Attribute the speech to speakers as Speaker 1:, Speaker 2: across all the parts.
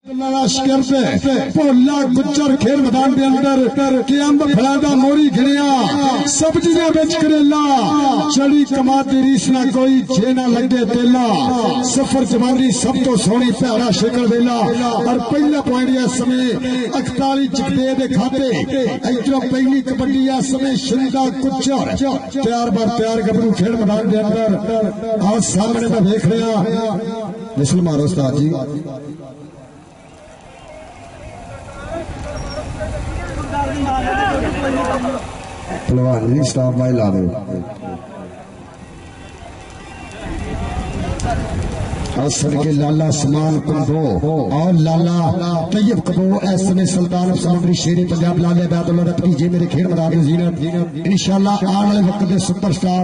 Speaker 1: भोला गुज्जर खेल मैदान के अंदर कि अंब फलादा मोरी घिरिया सब्जियां बेच करेला चढ़ी कमा दी रीस ना कोई जे ना लगे तेला सफर जमानी सब तो सोहनी प्यारा शिकल वेला और पहला पॉइंट इस समय 41 चिकदे दे खाते इधरों पहली कबड्डी इस समय शिंदा गुज्जर तैयार बार तैयार गबरू खेल मैदान के अंदर आज सामने मैं देख रहा मिसल मारो उस्ताद जी पहलवान जी स्टॉप बाई ला दो के लाला समान कुंभो और लाला तैयब कबो ऐसे सुल्तान समुद्री शेरे पंजाब लाले बैतुल्ला भतीजे मेरे खेल मैदान जीनत इंशाल्लाह आने वाले वक्त के सुपरस्टार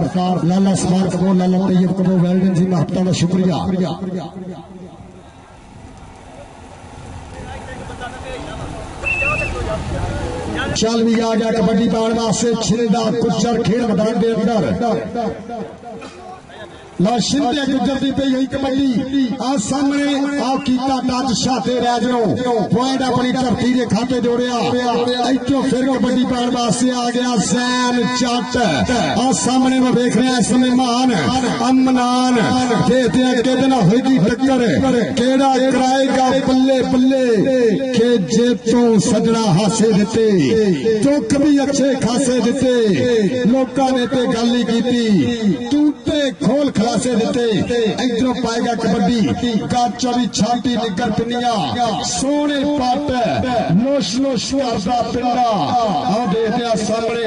Speaker 1: लाला समान कबो लाला तैयब कबो वेल्डन जी महत्ता का शुक्रिया चल भी आ गया कबड्डी पाने वास्ते छिंदा गुज्जर खेल मैदान के अंदर शिंदे गुज्जर की पे यही कबड्डी आज सामने आप कीता टच शाते रैजनो पॉइंट अपनी धरती के खाते जोड़िया इतों फिर कबड्डी पाने वास्ते आ गया सैन चट आज सामने मैं देख रहा इस समय मान अमनान देखते हैं कि दिन होगी टक्कर केड़ा कराएगा बल्ले बल्ले के जे तो सजना हासे दिते तो कभी अच्छे खासे दिते लोगों ने ते गल ही की टूटे खोल खलासे दिते इधरों पाएगा कबड्डी गाचा भी छाती निकर पिनिया सोने पट लोश लोश करदा पिंडा आ देखते हैं सामने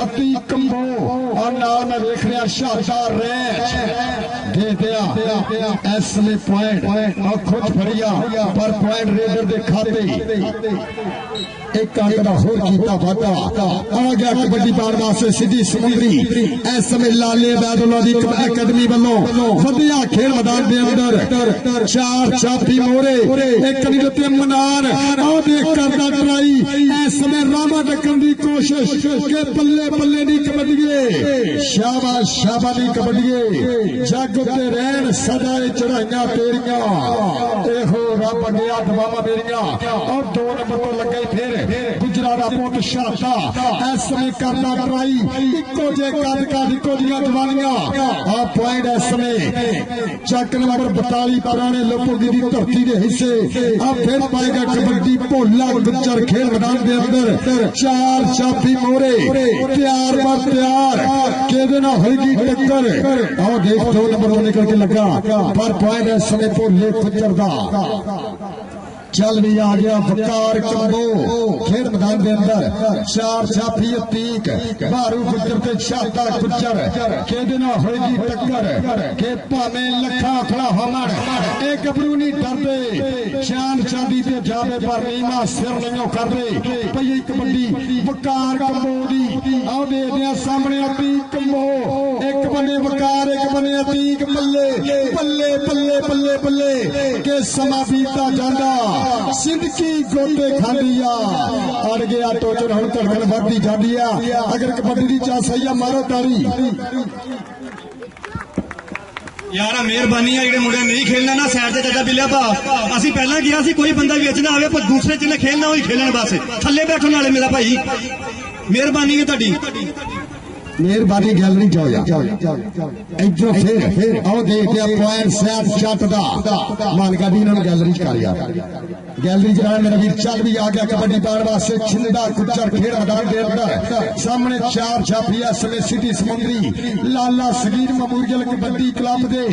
Speaker 1: अति कंबो और नाल में देख रहा शानदार रैच देखते हैं ऐसे पॉइंट और खुद फड़िया पर पॉइंट रेडर दे खाते एक अंक का होर कीता वादा आ गया कबड्डी पाने वास्ते सीधी समुद्री इस समय लाले बैदुल्ला दी अकादमी वालों वधिया खेल मैदान के अंदर चार चापी मोरे एक कनीते मनान आ देख करदा ट्राई इस समय रामा टक्कन की कोशिश के बल्ले बल्ले दी कबड्डीए शाबाश शाबाश दी कबड्डीए जग ते रहन सदा चढ़ाइयां तेरियां एहो रब गया दवावा मेरियां और 2 नंबर पर लगे फिर गुजरात पुत शाता इस समय करना ट्राई इको जे कद कद इको जिया जवानियां आ पॉइंट इस समय चक नंबर 42 पुराने लोपोगी दी धरती के हिस्से अब फिर पाएगा कबड्डी भोला गुज्जर खेल मैदान के अंदर चार चापी मोरे तैयार बर तैयार केदे ना होगी टक्कर आओ देख 2 नंबर निकल के लगा पर पॉइंट इस समय भोले गुज्जर दा चल भी आ गया वकार कंबो खेल मैदान के अंदर चार छापी तीक बारू गुज्जर ते शाता गुज्जर केदे ना होगी टक्कर के भावे लखा खड़ा हमन ए गबरू नहीं डरदे चांद चांदी ते जावे पर नीमा सिर नहीं करदे पई कबड्डी वकार कंबो दी आओ देखदे सामने अतीक कंबो एक बने वकार एक बने अतीक बल्ले बल्ले बल्ले बल्ले बल्ले के समा बीता जांदा जिंदगी गोते खांदिया अड़ गया तो चल हुण धड़कन बढ़दी जांदी आ अगर कबड्डी दी चाह सही आ मारो तारी
Speaker 2: यार मेहरबानी है मुंडे नहीं खेलना ना साइड से चाचा बिलिया भा असं पहला किया कोई बंदा बेच ना आवे पर दूसरे जिन्हें खेलना वही खेलन बस थले बैठने वाले मेरा भाई मेहरबानी है तुहाडी
Speaker 1: मेहरबानी गैलरी जाओ इधरों फिर आओ देखते हैं पॉइंट सैद चट दा मालका भी इन्होंने गैलरी कर गैलरी जरा मेरा वीर चल भी आ गया कबड्डी पाने वास्ते छिंदा गुज्जर खेल मैदान के अंदर सामने चार छापी इस समय सिटी समुद्री लाला सगीर मेमोरियल कबड्डी क्लब दे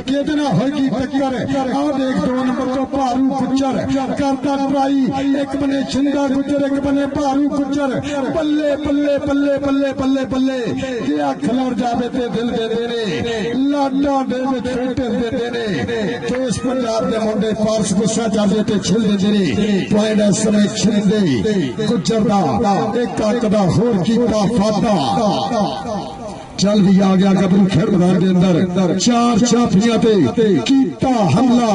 Speaker 1: केदे ना होगी टक्कर आओ देख 2 नंबर तो भारू गुज्जर करता ट्राई एक बने छिंदा गुज्जर एक बने भारू गुज्जर बल्ले बल्ले बल्ले बल्ले बल्ले बल्ले क्या खिलड़ जावे ते दिल दे देने लाडा दे छोटे दे देने केस पंजाब दे मुंडे पार्स गुस्सा जावे ते छिल दे देने पॉइंट इस समय छिंदे गुज्जर दा एक अंक दा होर कीता फादा चल भी आ गया गबरू खेल मैदान के अंदर चार चाफियां ते कीता हमला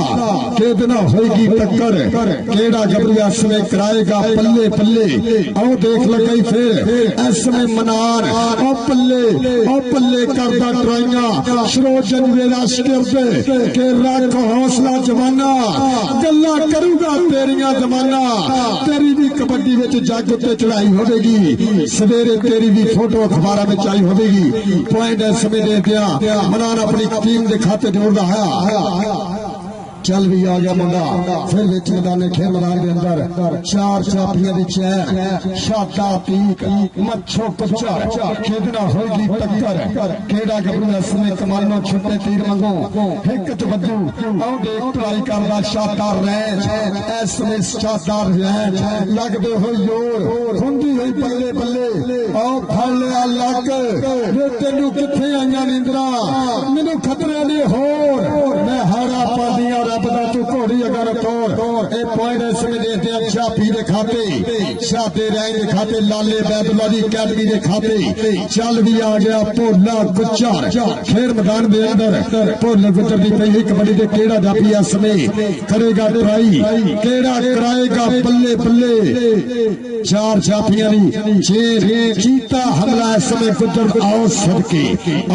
Speaker 1: केदना होगी टक्कर केड़ा गबरू इस समय कराएगा पल्ले पल्ले आओ देख लगई फिर इस समय मनार ओ पल्ले करदा ट्राइयां सरोजन वेला स्टिरदे के रख हौसला जवाना गल्ला करूगा तेरियां जमाना तेरी भी कबड्डी विच जग उत्ते चढ़ाई होवेगी सवेरे तेरी भी फोटो अखबारां विच आई होवेगी पॉइंट इस समय दे दिया मनान अपनी टीम के खाते जोड़ रहा है चल भी आ गया मुंडा फिर विच मैदान खेल मैदान के अंदर चार चापियां दी चैन शादा पीक मच्छो कुचर केदना होगी टक्कर केड़ा गबरू इस समय कमानो छुट्टे तीर मंगो हिक च बद्दू आओ देख ट्राई करदा शादा रैंच इस समय शादा रैंच लगदे हो जोर हुंदी होई बल्ले बल्ले आओ फड़ लिया लग वे तेनू किथे आईयां नींदरा मैनू खतरे ने होर मैं हारा पादियां रब दा तू घोड़ी अगर तोड़ ए पॉइंट इस समय देते हैं छापी दे खाते शादे रैंच दे खाते लाले बैदुल्ला दी अकैडमी दे खाते चल भी आ गया भोला गुज्जर खेल मैदान दे अंदर भोला गुज्जर दी पई कबड्डी दे केड़ा जापी इस समय करेगा ट्राई केड़ा कराएगा बल्ले बल्ले चार छापियां दी चेर चीता हमला इस समय गुज्जर आओ सदके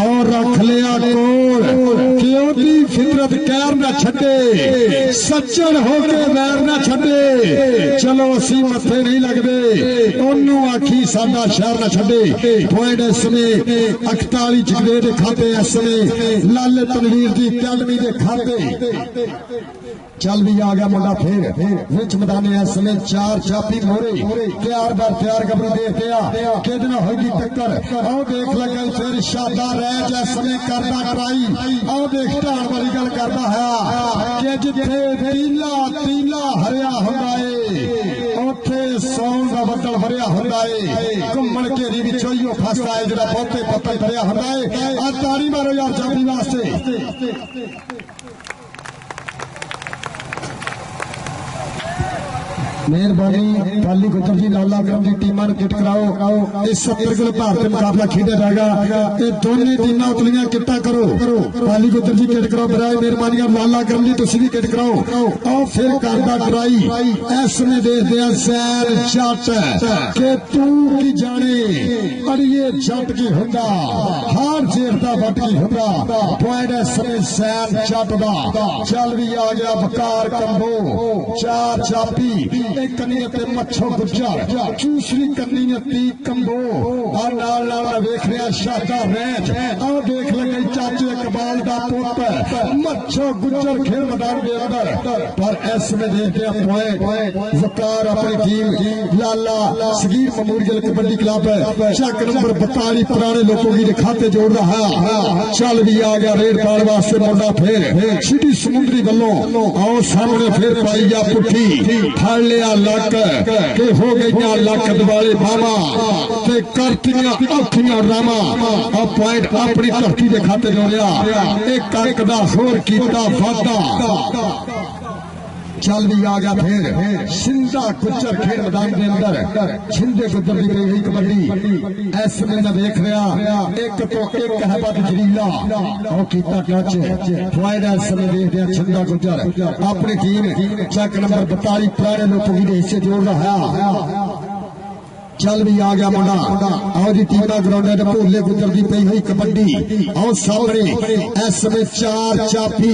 Speaker 1: और रख लिया कोल क्यों दी फितरत कैर ना छड्डे सच्चन होके वैर ना छड्डे चलो असी मथे नहीं लगदे ओनू आखी साडा शहर ना छड्डे पॉइंट इस समय 41 जिगरे दे खाते इस समय लाले तनवीर दी अकैडमी दे खाते चल भी आ गया मुंडा फिर विच मैदान इस समय चार चापी मोरे तैयार बर तैयार गबरू देखते आ किदना होगी टक्कर आओ देख लगे फिर शादा रैंच इस समय करदा ट्राई आओ देख ढाल वाली गल करदा है कि जिथे तीला हरिया हुंदा ए उत्थे सौन दा बदल भरिया हुंदा ए घुम्मण घेरी विचों ही फसदा है जेड़ा बहुते पत्तल भरिया हुंदा है आ ताड़ी मारो यार जाती वास्ते मेहरबानी काली गुजर जी लाला करम की टीमां नूं किट कराओ इस 70 किलो भारत मुकाबला खेडा जाएगा ये दोनों टीमां उतलियां किट्टा करो काली गुजर जी किट कराओ बराए मेहरबानी लाला करम जी तुसीं भी किट कराओ आओ फिर करदा ट्राई इस में देखदे आ सैर जट के तू की जाने अड़िए जट की हुंदा हार जेर दा वट की हुंदा पॉइंट इस में सैर जट दा चल भी आ गया बकार कंबो चार चापी एक कन्नी ते मच्छो गुज्जर दूसरी कन्नी ने ती कंबो और नाल नाल देख रहा शादा रैंच आओ देख लगे चाचे इकबाल दा पुत मच्छो गुज्जर खेल मैदान के अंदर पर इस में देखते हैं पॉइंट वकार अपनी टीम लाला Sagheer memorial kabaddi club Chak number 42 पुराने लोगों की खाते जोड़ रहा चल भी आ गया रेड पाल वास्ते मुंडा फिर सिटी समुद्री वालों आओ सामने फिर पाई जा पुठी फड़ लिया लक के हो गई लक दिवाले बामा ते करतियां औखियां रामा आ पॉइंट अपनी धरती के खाते जोड़िया एक अंक दा होर कीता वादा चल भी आ गया फिर सिंधा गुज्जर खेल मैदान के अंदर छिंदे गुज्जर की गई हुई कबड्डी इस समय मैं देख रहा एक तो एक है बद जरीला और कीता टच पॉइंट इस समय देख रहा छिंदा गुज्जर अपनी टीम चक नंबर 42 पुराने लोगों की हिस्से जोड़ रहा चल भी आ गया मुंडा आओ जी टीमा ग्राउंड भोले गुजर की पई हुई कबड्डी आओ सामने इस समय चार चापी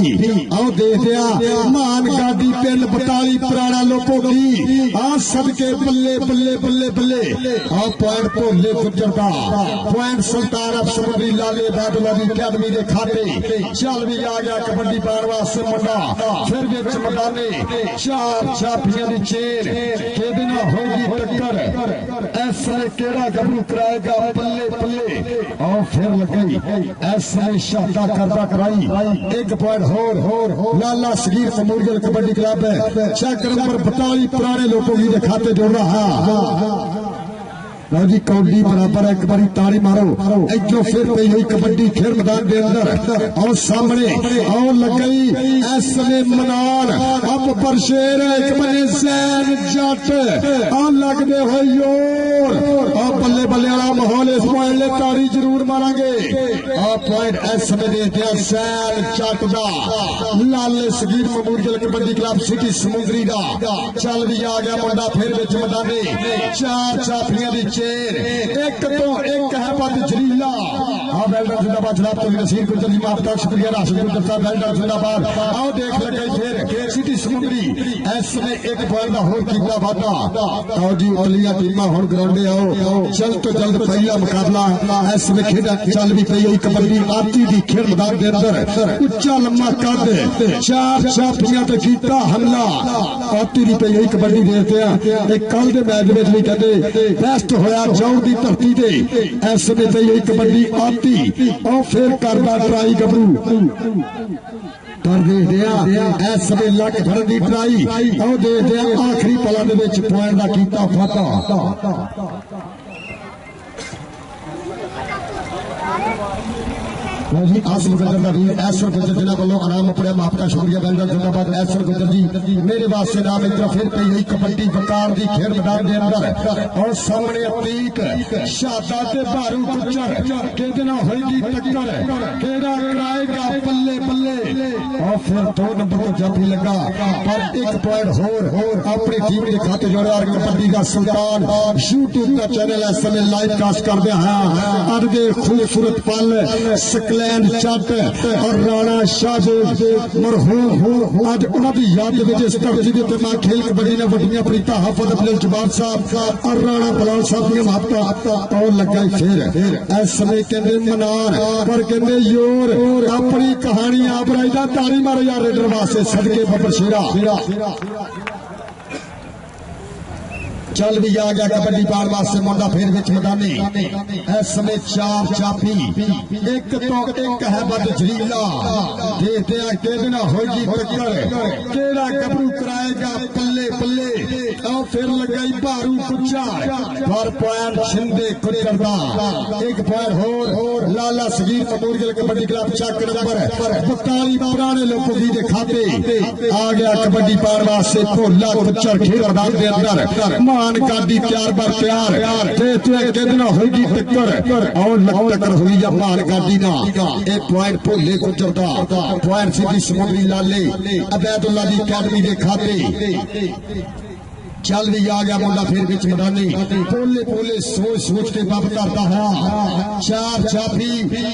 Speaker 1: आओ देखते मान गाड़ी पिंड 42 पुराना लोगों की आ सदके बल्ले बल्ले बल्ले बल्ले आओ पॉइंट भोले गुजर का पॉइंट सुल्तान अफ समुद्री लाले बैदुल्ला की अकैडमी के खाते चल भी आ गया कबड्डी पाने वास्ते मुंडा फिर विच मैदाने चार चापियां दी चेन केदे नाल होगी टक्कर ऐसा केड़ा गबरू कराएगा बल्ले बल्ले और फिर लगई ऐसा शादा करदा कराई एक पॉइंट होर लाला Sagheer memorial kabaddi club Chak number 42 पुराने लोगों की खाते जोड़ रहा लो जी कौडी बराबर एक बारी ताड़ी मारो इधरों फिर पई हुई कबड्डी खेल मैदान के अंदर और सामने और लग गई ऐसे मनान अब बरशेर एक बने सैन जट और लगते हो योर और बल्ले बल्ले वाला माहौल इस पॉइंट ले ताड़ी जरूर मारांगे और पॉइंट ऐसे देते हैं सैन जट दा Lale Sagheer memorial kabaddi club city Samundri दा चल भी आ गया मुंडा फिर विच मैदाने चार चापियां दी चेर एक तो एक है पद जरीला हाँ वेल्डर जिंदाबाद जनाब तो नसीर गुजर जी माफ कर शुक्रिया राशिद गुजर साहब वेल्डर जिंदाबाद आओ देख लगे फिर सिटी समुंदरी ऐसे एक पॉइंट का होर कीता वादा आओ जी उतलियां टीमां हुण ग्राउंडे आओ जल्द तो जल्द पहला मुकाबला ऐसे में खेड़ा चल भी पई हुई कबड्डी आती दी खेल मैदान के अंदर उच्चा लम्मा कद चार चापियां ते कीता हमला आती दी पई हुई कबड्डी देखते हैं एक कल दे मैच विच भी कहंदे बेस्ट होया जौड़ दी धरती ते ऐसे में पई हुई कबड्डी आती और फिर करदा ट्राई गबरू कर दे दिया ऐसे में लग फड़ दी ट्राई और दे दिया आखिरी पला दे विच पॉइंट दा कीता फाता जी आसम गुजर का वीर ऐसर गुजर जिन्हों वालों अनाम अपने माफ का शुक्रिया वेल्डर जिंदाबाद ऐसर गुजर जी मेरे वास्ते नाम एक तरफ फिर पई हुई कबड्डी वकार दी खेल मैदान के अंदर और सामने अतीक शादा ते भारू गुजर कहते ना होगी टक्कर केड़ा कराएगा बल्ले बल्ले और फिर 2 नंबर को जब भी लगा पर एक पॉइंट होर अपनी टीम के खाते जोड़े और कबड्डी का सुल्तान यूट्यूब का चैनल ऐसे में लाइव कास्ट कर दे हाँ अज के खूबसूरत पल सकलैंड चट और राणा शाहजेब मरहूम अज उन्होंने याद इस धरती के उत्ते मैं खेल कबड्डी ने वड्डियां प्रीता हफद अब्दुल जब्बार साहब और राणा बलाल साहब दी महत्ता और लगा फिर इस समय कहते मनान पर कहते योर अपनी कहानी आप राइदा तारी मारो यार रेडर वास्ते सदके बबर शेरा चल भी आ गया कबड्डी पान वास्ते मुंडा फिर विच मैदानी इस समय चार चापी एक तो एक है बद जरीला देखते हैं कहते ना होगी टक्कर केड़ा गबरू कराएगा पल्ले पल्ले और फिर लगाई भारू कुचा पर पॉइंट छिंदे कुचर दा एक पॉइंट होर लाला Sagheer memorial kabaddi club Chak number 42 पुराने लोगों की दे खाते आ गया कबड्डी पान वास्ते भोला कुचर खेल मैदान के अंदर मान गाड़ी तैयार बार तैयार कहना होगी टक्कर और टक्कर हुई या मान गाड़ी ना एक पॉइंट भोले गुजरदा पॉइंट सीधी समुद्री लाले अबैदुल्ला दी अकैडमी के खाते चल भी आ गया मुंडा फिर बिच मैदानी पोले पोले सोच सोच के बब करता है चार चापी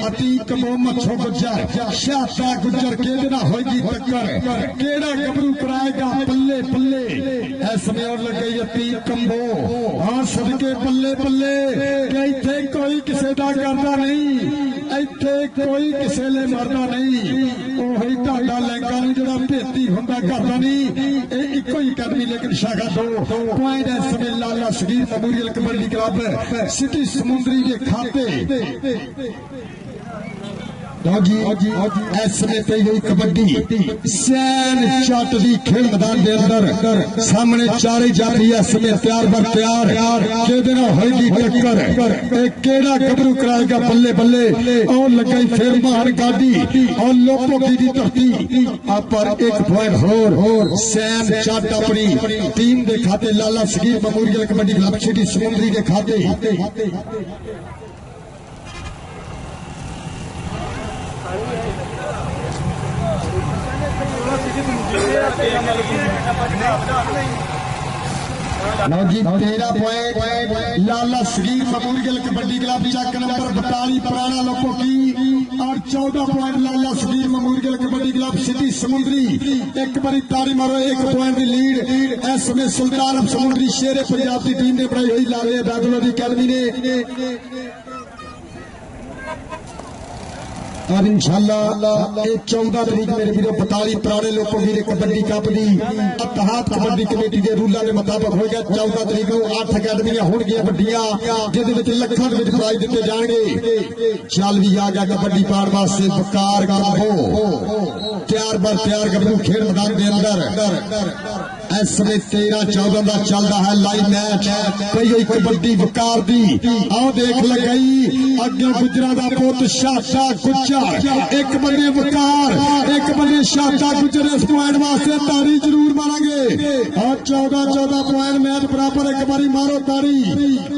Speaker 1: अतीक मोहम्मद छो गुजर शाता गुजर केड़ा होगी टक्कर केड़ा गबरू कराएगा पल्ले पल्ले ऐसे और लग गई अतीक कंबो हाँ सदके पल्ले पल्ले इत्थे कोई किसे दा करदा नहीं इत्थे कोई किसे ले मरदा नहीं ओही ढाडा लैंका नूं जिहड़ा भेती हुंदा करदा नहीं ਇਹ ਇੱਕੋ ਹੀ ਅਕੈਡਮੀ ਲੇਕਿਨ ਸ਼ਾਖਾ 2 पॉइंट है समय Lala Sagheer memorial kabaddi club city Samundri के खाते ऐसे पे हुई कबड्डी सैन चट दी खेल मैदान के अंदर सामने चारे जाती ऐसे तैयार बर तैयार होगी टक्कर केड़ा गबरू कराएगा बल्ले बल्ले और लगाई फिर मार गाड़ी और लोगों की धरती पर एक पॉइंट होर सैन चट अपनी टीम के खाते Lala Sagheer memorial kabaddi club city Samundri के खाते जी 13 point Lala Sagheer memorial kabaddi club Chak number 42 पुराना लोगों की और 14 point Lala Sagheer memorial kabaddi club city Samundri एक बारी तारी मारो एक पॉइंट की लीड इस समय सुल्तान समुंदरी शेरे पंजाब की टीम ने बनाई हुई लाले अबैदुल्ला दी अकैडमी ने और इंशाअल्लाह 14 तरीक मेरे वीरों 42 पुराने लोगों की कबड्डी कप की इत्तेहाद कबड्डी कमेटी के रूलों के मुताबिक होगा 14 तरीक को 8 अकैडमियां होंगियां वड्डियां जिहदे लखां दे विच प्राइज दिते जाणगे चल भी आ गया कबड्डी पाण वास्ते बकार गंभो तैयार बर तैयार गबरू खेल मैदान के अंदर इस समय 13-14 का चलता है लाइव मैच पई हुई कबड्डी वकार दी आओ देख लगई अगे गुजरा दा पुत शाटा गुजर एक बंदे वकार एक बंदे शाटा गुजर इस पॉइंट वास्ते तारी जरूर मारांगे और 14-14 पॉइंट मैच बराबर एक बारी मारो तारी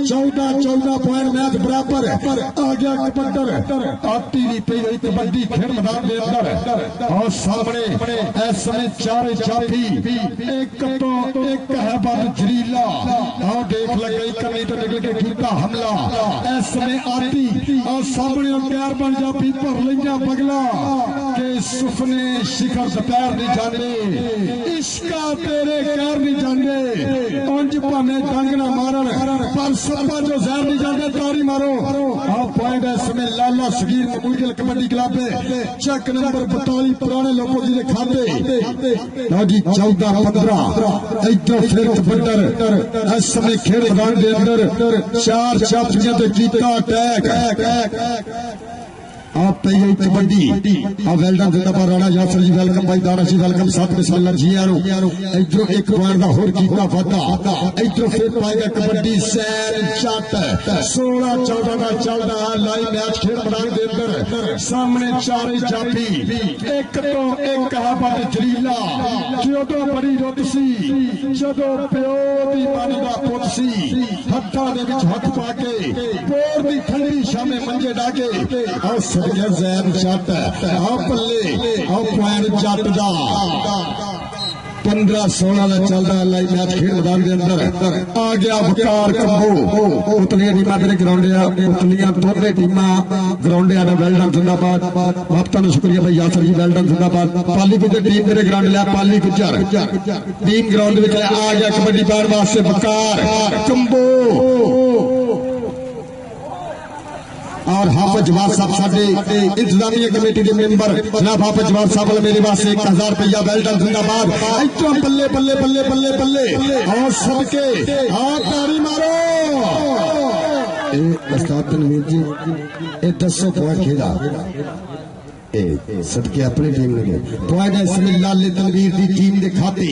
Speaker 1: 14-14 पॉइंट मैच बराबर आ गया कबड्डर आती नहीं पई हुई कबड्डी खेल मैदान के अंदर और सामने इस समय चार जाफी एक तो एक है बात जरीला और देख लगे कमी तो निकल के कीता हमला इस समय आती और सामने प्यार बन जाफी भर लिया बगला के सुपने शिखर दोपहर नहीं जाने इसका तेरे कहर नहीं जाने उंज भाने डंग ना मारन पर सपा जो जहर नहीं जाने तारी मारो आप पॉइंट इस समय लाला सगीर मकबूल कबड्डी क्लब चेक नंबर 42 पुराने लोगों की खाते जी 14-15 इधर फिर कबड्डर इस समय खेल मैदान के अंदर चार चापियां ते कीता अटैक आप पई गई कबड्डी आप वेलडन जिंदाबाद राणा यासर जी वेलकम भाई दारा जी वेलकम साथ बिस्मिल्लाह जी यारो इधर एक पॉइंट दा होर कीता वादा इधर फिर पाएगा कबड्डी सैर चट 16-14 का चलदा है लाइव मैच खेल मैदान के अंदर सामने चारे जाफी एक तो एक है बट जरीला ਜਦੋਂ बड़ी रुत सी ਜਦੋਂ ਪਿਓ ਦੀ ਮਾਨੀ ਦਾ ਪੁੱਤ ਸੀ ਹੱਥਾਂ ਦੇ ਵਿੱਚ ਹੱਥ ਪਾ ਕੇ ਪੋਰ ਦੀ ਠੰਡੀ ਸ਼ਾਮੇ ਮੰਜੇ ਡਾ ਕੇ ਆਹ ਸੜਿਆ ਜ਼ੈਨ ਛੱਟ ਆਹ ਪੱਲੇ ਆਹ ਪੁਆਇੰਟ ਜੱਟ ਦਾ 15-16 का चलता लाइव मैच खेल मैदान के अंदर आ गया वकार कंबो उतलियां टीमां तेरे ग्राउंड उतलियां दोनों टीमां ग्राउंड वेलडन जिंदाबाद बहुत शुक्रिया भाई यासर जी वेलडन जिंदाबाद पाली गुजर टीम तेरे ग्राउंड लिया पाली गुजर टीम ग्राउंड में आ गया कबड्डी पाने वास्ते वकार कंबो और हाफिज जवाब साहब साडे इंतजामिया कमेटी के मेंबर जनाब हाफिज जवाब साहब मेरे वास्ते 1000 रुपया वेलडन जिंदाबाद इतना बल्ले बल्ले बल्ले बल्ले बल्ले और सबके हाँ ताड़ी मारो उस्ताद तनवीर जी ये 10 पॉइंट खेला सदके अपनी टीम ने पॉइंट इसमें लाले तनवीर की टीम के खाते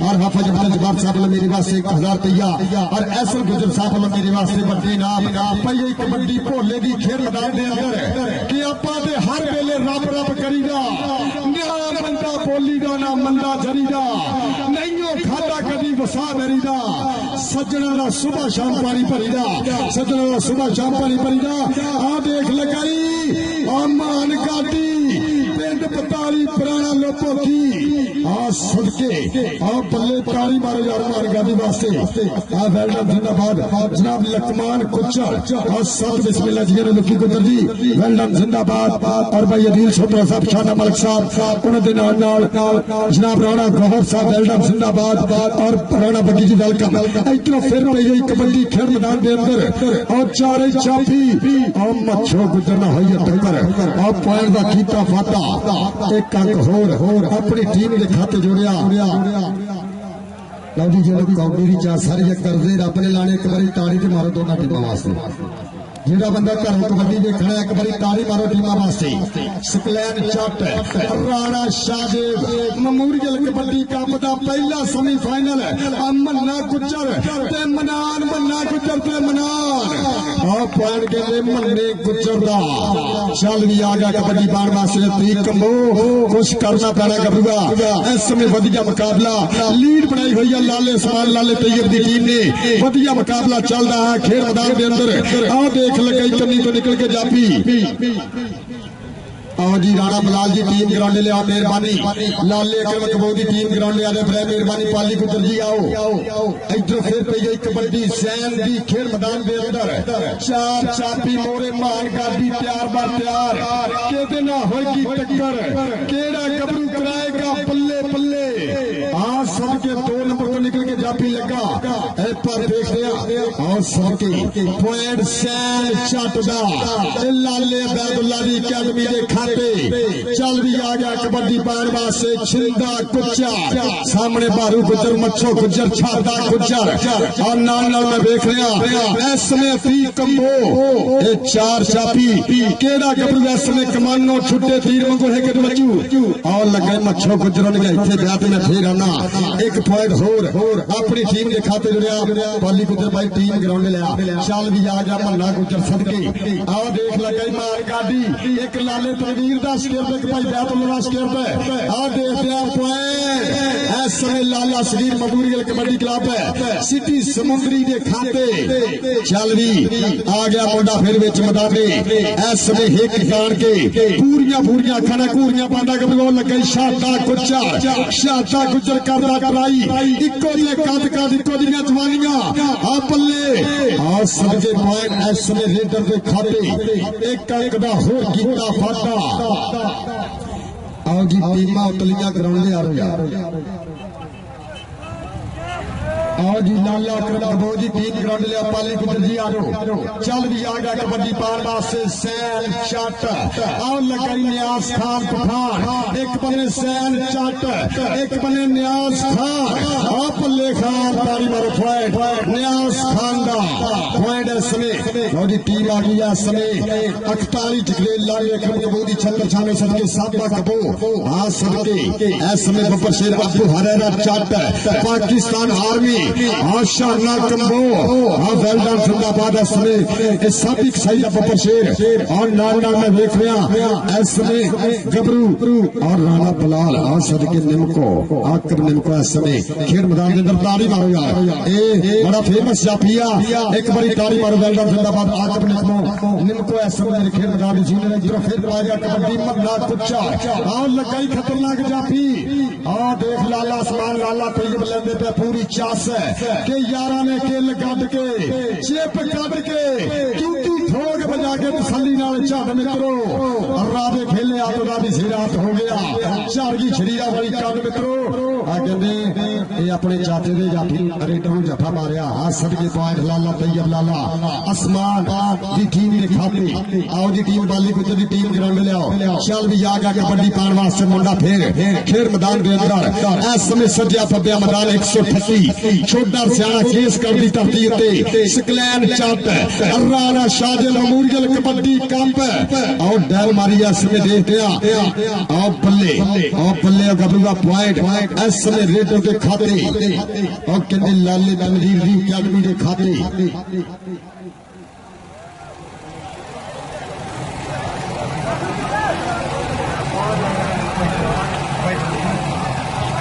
Speaker 1: और हाफिज जवाब साहब मेरे वास्ते 1000 रुपया और एसएल गुजर साहब मेरे वास्ते बड़े नाम पई कबड्डी भोले की खेल मैदान के अंदर कि आपा ते हर वेले रब रब करीदा ना बंदा बोलीदा ना मंदा जरीदा नहीं खादा कदी वसा मेरीदा सज्जना का सुबह शाम पानी भरीदा सज्जना का सुबह शाम पानी भरीदा आ देख लगाई आ मान गाड़ी पिंड पताली पुराना लोपो की आ सदके आ बल्ले तारी मारो यार मान गाड़ी वास्ते आ वेलडन जिंदाबाद जनाब लकमान कुचर आ सब बिस्मिल्लाह जी ने लुकी कुतर जी वेलडन जिंदाबाद और भाई अदील छोटा साहब शाना मलिक साहब उन्होंने नाल जनाब राणा गौहर साहब वेलडन जिंदाबाद और राणा बग्गी जी वेलकम इतना फिर पई गई कबड्डी खेल मैदान के अंदर और चारे चाफी और मच्छो गुजरना हुई टक्कर और पॉइंट का कीता फाता एक अंक होर अपनी टीम के खाते जोड़िया लो जी जो कौड़ी चाह सारी करदे रब ने लाने एक बारी ताड़ी ते मारो दोनों टीमों वास्ते जेड़ा बंदा घरों कबड्डी देखना एक बारी ताड़ी मारो टीमां वास्ते सकलैन चट राणा शाहदेव मेमोरियल कबड्डी कप दा पहला सेमीफाइनल मन्ना गुजर ते मनान मन्ना गुजर ते मनान आ पॉइंट के मन्ने गुजर दा चल भी आ गया कबड्डी पान वास्ते तरीक कंबो कुछ करना पैना गबरूआ इस समय वधिया मुकाबला लीड बनाई हुई है लाले समान लाले तैयब दी टीम ने वधिया मुकाबला चल रहा है खेल मैदान के अंदर आओ देख लगाई कमी तो निकल के जापी और जी राणा मलाल जी टीम ग्राउंड ले आओ मेहरबानी लाले अकरम कबो की टीम ग्राउंड ले आने पर मेहरबानी पाली गुजर जी आओ इधर फिर पई गई कबड्डी सैन दी खेल मैदान के अंदर चार चापी मोरे मान गाड़ी तैयार बार तैयार केदे ना होगी टक्कर केड़ा गबरू कराएगा पल्ले पल्ले आ सबके 2 नंबर तो निकल के जापी लगा पर देख रहे और सबके पॉइंट सैन चटदा लाले अबैदुल्ला दी अकादमी दे खाते चल भी आ गया कबड्डी पान वास्ते छिंदा गुज्जर सामने बारू गुज्जर मच्छो गुज्जर छाता गुज्जर और नाल मैं देख रहा इसमें फी कंबो ये चार चापी केड़ा गबरू इसमें कमानो छुट्टे तीर मंगो है के बच्चू और लगे मच्छो गुज्जरों ने इथे ब्याह ते मैं फिर आना एक पॉइंट होर अपनी टीम के खाते जुड़िया पाली गुज्जर भाई टीम ग्राउंड लिया चल भी आ गया मन्ना गुज्जर सदके आओ देख लगे मार गाड़ी एक लाले तनवीर दा स्केयर पे भाई बैतुल्ला स्केयर पे आ देख दिया पॉइंट इस समय लाला सगीर मजदूरी कबड्डी क्लब है सिटी समुद्री दे खाते चल भी आ गया मुंडा फिर विच मैदान इस समय हिक जान के पूरियां खाना कूरियां पांदा गबरू लगे शाता गुज्जर करदा कराई इको जे कद इको दियां जवानियां आ पल्ले आ सबके पॉइंट इस समय रेडर दे खाते एक अंक दा होर कीता फाटा आओ जी टीमां उतलियां ग्राउंड ले आ रही आओ जी लाला करबो जी टीम ग्राउंड लिया पाली गुज्जर जी आ रहो चल भी आ गया कबड्डी पान वास्ते सैन चट आओ लगाई न्यास खान पठान एक बने सैन चट एक बने न्यास खान आओ पल्ले खान तारी मारो पॉइंट न्यास खान दा पॉइंट इस समय आओ जी टीम आ गई इस समय 41 डिग्री लाल अकरम कबू दी छत्र छाने सदके साबा कबो हां सदके इस समय बब्बर शेर अब्दुल हरेरा चट Pakistan army Ashana Kamboh well done जिंदाबाद इसमें साबिक सही बब्बर शेर और नाल में देख रहा इसमें गबरू और राणा बलाल और सदके निमको आकर निमको इस समय खेल मैदान के अंदर ताली मारो यार ए बड़ा फेमस जाफिया एक बारी ताली मारो वेल डन जिंदाबाद आकर निमको इस समय खेल मैदान जीने ने जो फिर आ गया कबड्डी मन्ना कुच्चा और लगाई खतरनाक जाफी और देख लाला आसमान लाला तैयब लेंदे पे पूरी चास के यारा ने किल कट के चिप कट के टूटी ठोक बजा के तसल्ली नाल झट मित्रो रावे खेले आप रावी सिरात हो गया चारगी शरीरा वाली कद मित्रो आ कहंदे ये अपने चाचे दे जाफी रेडर नु जफा मारिया हां सदके पॉइंट लाला तैयब लाला आसमान दी टीम दे खाते आओ जी टीम बाली गुज्जर दी टीम ग्राउंड ले आओ चल भी आ गया कबड्डी पान वास्ते मुंडा फिर खेल मैदान के अंदर इस समय सज्जा फब्या मैदान 138 छोटा सियाना केस कर दी धरती उत्ते सकलैन चट राणा शाजिल अमूरियल कबड्डी कंप और डैल मारी इस समय देखते आओ बल्ले गबरू का पॉइंट इस समय रेडर के खाते और कहते लाले तनवीर दी अकादमी के खाते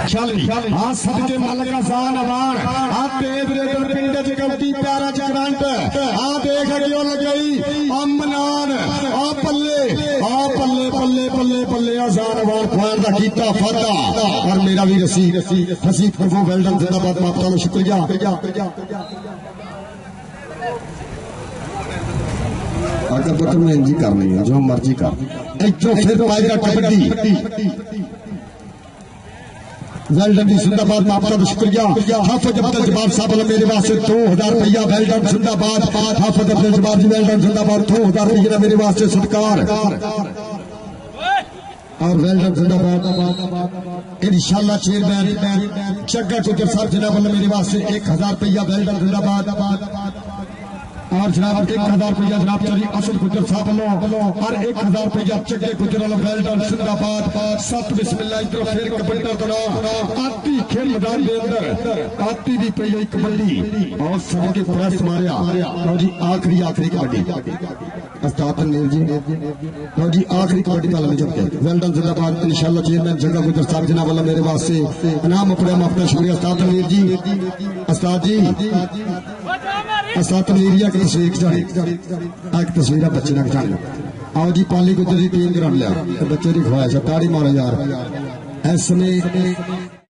Speaker 1: चल हाँ सदके मालक आसान अवान हाँ तेज रेडर पिंड जगती प्यारा जगरंट हाँ देख क्यों लगई अमनान आ पल्ले आसान अवान ख्वान दा कीता फादा और मेरा भी रसीद प्रभु वेल्डन जिंदाबाद माता लो शुक्रिया अगर पुत्र में इंजी करनी है जो मर्जी कर एक तो फिर पाएगा कबड्डी वेल्डन दी जिंदाबाद माता का शुक्रिया हाफिज अब्दुल जब्बार साहब मेरे वास्ते 2000 रुपया वेल्डन जिंदाबाद हाफिज अब्दुल जब्बार जी वेल्डन जिंदाबाद 2000 रुपया मेरे वास्ते सत्कार और वेल्डन जिंदाबाद इंशाल्लाह चेयरमैन जग्गा गुज्जर साहब जनाब मेरे वास्ते 1000 रुपया वेल्डन जिंदाबाद और जनाब 1000 रुपया जनाब चली असद गुज्जर साहब और 1000 रुपया चक्के गुज्जर वेल्डन जिंदाबाद सत बिस्मिल्लाह इधर फिर कबड्डी करो आती खेल मैदान के अंदर आती दी पई हुई कबड्डी और सबके प्रेस मारिया लो जी आखिरी कबड्डी उस्ताद तनवीर जी लो जी आखिरी कबड्डी का लम्हे जब वेल्डन जिंदाबाद इंशाल्लाह चेयरमैन जग्गा गुज्जर साहब जनाब वाला मेरे वास्ते इनाम अपने माफता शुक्रिया उस्ताद तनवीर जी उस्ताद जी उस्ताद तनवीरिया की तस्वीर एक तस्वीर बच्चे ने खिंचानी आओ जी पाली गुज्जर की टीम ग्राउंड लिया बच्चे की खवाइश ताड़ी मारो यार इस समय